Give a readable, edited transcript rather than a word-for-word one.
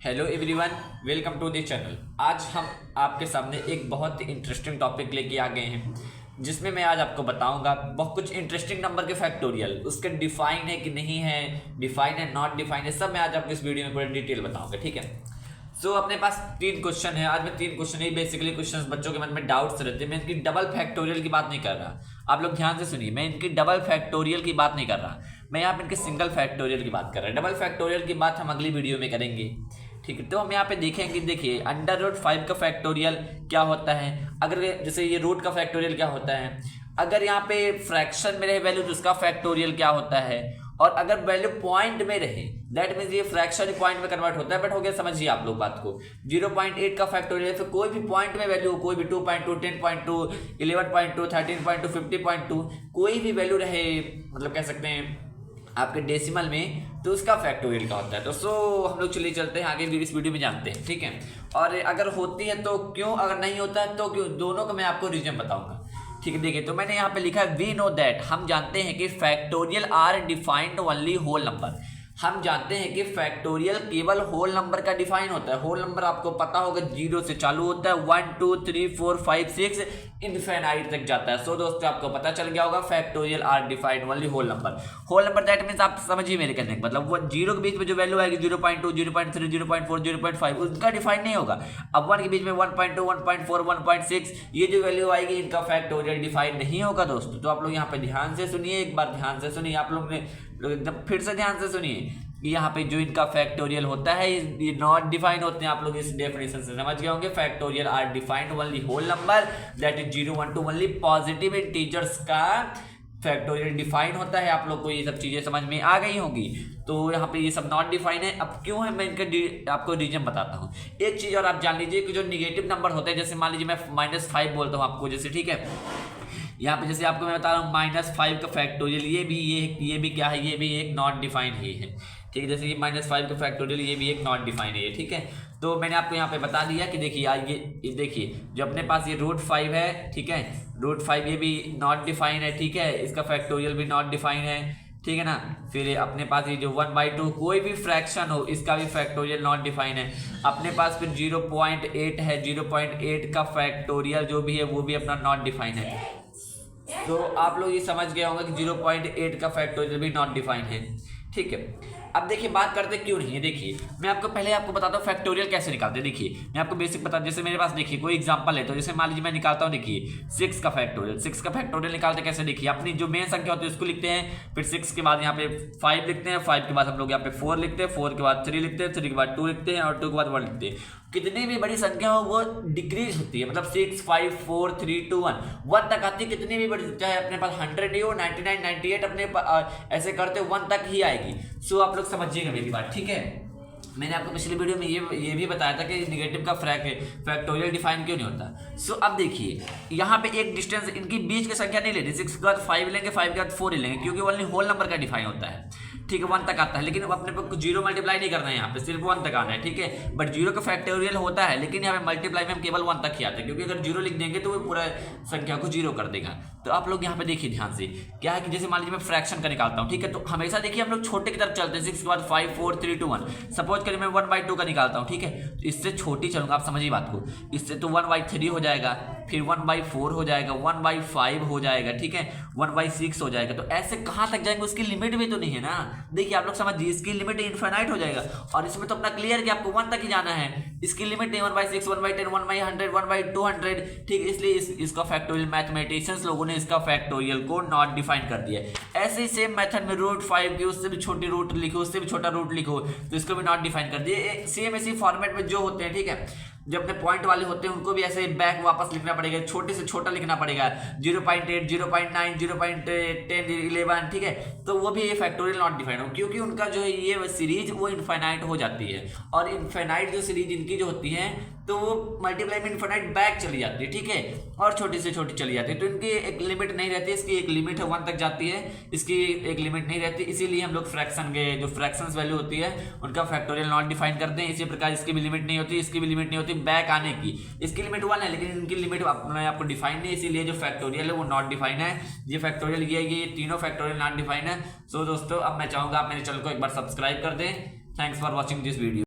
Hello everyone, welcome to the channel. आज हम आपके सामने एक बहुत ही इंटरेस्टिंग टॉपिक लेके आ गए हैं, जिसमें मैं आज आपको बताऊंगा बहुत कुछ इंटरेस्टिंग नंबर के फैक्टोरियल, उसके डिफाइन है कि नहीं है, डिफाइन है नॉट डिफाइन है, सब मैं आज आपको इस वीडियो में पूरी डिटेल बताऊंगा। ठीक है। सो अपने पास 3 क्वेश्चन है। आज मैं 3 क्वेश्चन ही बेसिकली क्वेश्चन बच्चों के मन में डाउट्स रहते हैं। मैं इनकी डबल फैक्टोरियल की बात नहीं कर रहा, आप लोग ध्यान से सुनिए। मैं इनकी डबल फैक्टोरियल की बात नहीं कर रहा, मैं यहाँ पे इनके सिंगल फैक्टोरियल की बात कर रहा हूँ। डबल फैक्टोरियल की बात हम अगली वीडियो में करेंगे। ठीक है, तो हम यहाँ पे देखेंगे। देखिए, अंडर रूट 5 का फैक्टोरियल क्या होता है, अगर जैसे ये रूट का फैक्टोरियल क्या होता है, अगर यहाँ पे फ्रैक्शन में रहे वैल्यू तो उसका फैक्टोरियल क्या होता है, और अगर वैल्यू पॉइंट में रहे दैट मीन्स ये फ्रैक्शन पॉइंट में कन्वर्ट होता है। बट हो गया, समझिए आप लोग बात को। 0.8 का फैक्टोरियल, फिर कोई भी पॉइंट में वैल्यू, कोई भी 2.2, 10.2, 11.2, 13.2, 50.2, कोई भी वैल्यू रहे, मतलब कह सकते हैं आपके डेसिमल में, तो उसका फैक्टोरियल का होता है। तो हम लोग चलिए चलते हैं आगे, इस वीडियो में जानते हैं। ठीक है, और अगर होती है तो क्यों, अगर नहीं होता है तो क्यों, दोनों का मैं आपको रीजन बताऊंगा। ठीक है, देखिए, तो मैंने यहाँ पे लिखा है वी नो दैट, हम जानते हैं कि factorial are defined only whole number. हम जानते हैं कि फैक्टोरियल केवल होल नंबर का डिफाइन होता है। होल नंबर आपको पता होगा 0 से चालू होता है, 1 2 3 4 5 6 इनफिनिट तक जाता है। सो दोस्तों, आपको पता चल गया होगा factorial are defined only whole number. Whole number that means आप समझिए मेरे कहने का मतलब, वो 0 के बीच में जो वैल्यू आएगी 0.2, 0.3, 0.4, 0.5 उनका डिफाइन नहीं होगा। अब 1 के बीच में 1.2, 1.4, 1.6 ये जो वैल्यू आएगी इनका फैक्टोरियल डिफाइन नहीं होगा दोस्तों। तो आप लोग यहाँ पे ध्यान से सुनिए, एक बार ध्यान से सुनिए, आप लोग ने एकदम फिर से ध्यान से सुनिए कि यहाँ पे जो इनका फैक्टोरियल होता है ये नॉट डिफाइन होते हैं। आप लोग इस डेफिनेशन से समझ गए होंगे। Factorial are defined only whole number that is 0 1 2 only positive integers का फैक्टोरियल डिफाइन होता है। आप लोग को ये सब चीजें समझ में आ गई होंगी। तो यहाँ पे ये सब नॉट डिफाइन है। अब क्यों है, मैं इनका आपको रीजन बताता हूँ। एक चीज और आप जान लीजिए कि जो निगेटिव नंबर होते हैं, जैसे मान लीजिए मैं -5 बोलता हूँ आपको, जैसे ठीक है, यहाँ पे जैसे आपको मैं बता रहा हूँ -5 का फैक्टोरियल, ये भी क्या है, ये भी एक नॉट डिफाइन ही है। ठीक है, जैसे ये -5 का फैक्टोरियल, ये भी एक नॉट डिफाइन है। ठीक है, तो मैंने आपको यहाँ पे बता दिया कि देखिए ये देखिए, जो अपने पास ये √5 है, ठीक है, √5 ये भी नॉट डिफाइन है। ठीक है, इसका फैक्टोरियल भी नॉट डिफाइन है। ठीक है ना, फिर अपने पास ये जो 1/2 कोई भी फ्रैक्शन हो, इसका भी फैक्टोरियल नॉट डिफाइन है। अपने पास फिर 0.8 है, 0.8 का फैक्टोरियल जो भी है वो भी अपना नॉट डिफाइन है। तो आप लोग ये समझ गए होंगे कि 0.8 का फैक्टोरियल भी नॉट डिफाइन है। ठीक है, अब देखिए बात करते क्यों नहीं है। देखिए, मैं आपको पहले बताता हूँ फैक्टोरियल कैसे निकालते हैं। देखिए, मैं आपको बेसिक बता, जैसे मेरे पास देखिए कोई एग्जांपल है, तो जैसे मान लीजिए मैं निकालता हूँ, देखिए 6 का फैक्टोरियल निकालते कैसे, देखिए अपनी जो मेन संख्या होती है उसको लिखते हैं, फिर 6 के बाद यहाँ पे 5 लिखते हैं, 5 के बाद हम लोग यहाँ पे 4 लिखते हैं, 4 के बाद 3 लिखते हैं, 3 के बाद 2 लिखते हैं, और 2 के बाद 1 लिखते हैं। कितनी भी बड़ी संख्या हो वो डिक्रीज होती है, मतलब 6 5 4 3 2 1 तक आती है। कितनी भी बड़ी, चाहे अपने पास 100 ही हो, 99 98 अपने ऐसे करते 1 तक ही आएगी। सो आप लोग समझिएगा मेरी बात। ठीक है, मैंने आपको पिछली वीडियो में ये भी बताया था कि निगेटिव का फैक्टोरियल डिफाइन क्यों नहीं होता। सो अब देखिए, यहाँ पे एक डिस्टेंस, इनकी बीच की संख्या नहीं लेनी, 6 के बाद 5 लेंगे, 5 के बाद 4 लेंगे, क्योंकि ओनली होल नंबर का डिफाइन होता है। ठीक है, 1 तक आता है, लेकिन अपने को 0 मल्टीप्लाई नहीं करना है, यहाँ पे सिर्फ 1 तक आना है। ठीक है, बट 0 का फैक्टोरियल होता है, लेकिन यहाँ पे मल्टीप्लाई में हम केवल 1 तक ही आते हैं, क्योंकि अगर 0 लिख देंगे तो वो पूरा संख्या को 0 कर देगा। तो आप लोग यहाँ पे देखिए ध्यान से, क्या है कि जैसे मान लीजिए मैं फ्रैक्शन का निकालता हूँ, ठीक है, तो हमेशा देखिए हम लोग छोटे की तरफ चलते हैं। 6 के बाद 5 4 3 2 1, सपोज करिए मैं 1/2 का निकालता हूँ। ठीक है, तो इससे छोटी चलूंगा, आप समझिए बात को, इससे तो 1/3 हो जाएगा, फिर 1/4 हो जाएगा, 1/5 हो जाएगा, ठीक है, 1/6 हो जाएगा। तो ऐसे कहाँ तक जाएंगे, उसकी लिमिट भी तो नहीं है ना। देखिए आप लोग समझिए, इसकी लिमिट इनफिनिट हो जाएगा, और इसमें तो अपना क्लियर कि आपको 1 तक ही जाना है। इसकी लिमिट नहीं, 1/6 1/10 1/100 1/200। ठीक, इसलिए इसका फैक्टोरियल, मैथमेटिशियंस लोगों ने इसका फैक्टोरियल को नॉट डिफाइन कर दिया है। ऐसे ही सेम मेथड में √5 की उससे भी छोटी रूट लिखो, उससे भी छोटा रूट लिखो, तो इसको भी नॉट डिफाइन कर दिए। सेम इसी फॉर्मेट में जो होते हैं, ठीक है, जो अपने पॉइंट वाले होते हैं उनको भी ऐसे बैक वापस लिखना पड़ेगा, छोटे से छोटा लिखना पड़ेगा, 0.8 0.9 0.10 11। ठीक है, तो वो भी ये फैक्टोरियल नॉट डिफाइन हो, क्योंकि उनका जो है ये सीरीज वो इनफाइनाइट हो जाती है, और इनफाइनाइट जो सीरीज इनकी जो होती है तो वो मल्टीप्लाई में इनफाइनाइट बैक चली जाती है। ठीक है, और छोटी से छोटी चली जाती है, तो इनकी एक लिमिट नहीं रहती। इसकी एक लिमिट है 1 तक जाती है, इसकी एक लिमिट नहीं रहती। इसीलिए हम लोग फ्रैक्शन के जो फ्रैक्शंस वैल्यू होती है उनका फैक्टोरियल नॉट डिफाइन करते हैं। इसी प्रकार इसकी भी लिमिट नहीं होती, इसकी भी लिमिट नहीं होती बैक आने की। इसकी लिमिट 1 है, लेकिन इनकी लिमिट अपने आपको डिफाइन नहीं, इसीलिए जो फैक्टोरियल है वो नॉट डिफाइन है। ये फैक्टोरियल ये तीनों फैक्टोरियल नॉट डिफाइन है। सो दोस्तों, अब मैं चाहूंगा आप मेरे चैनल को एक बार सब्सक्राइब कर दें। Thanks for watching this video.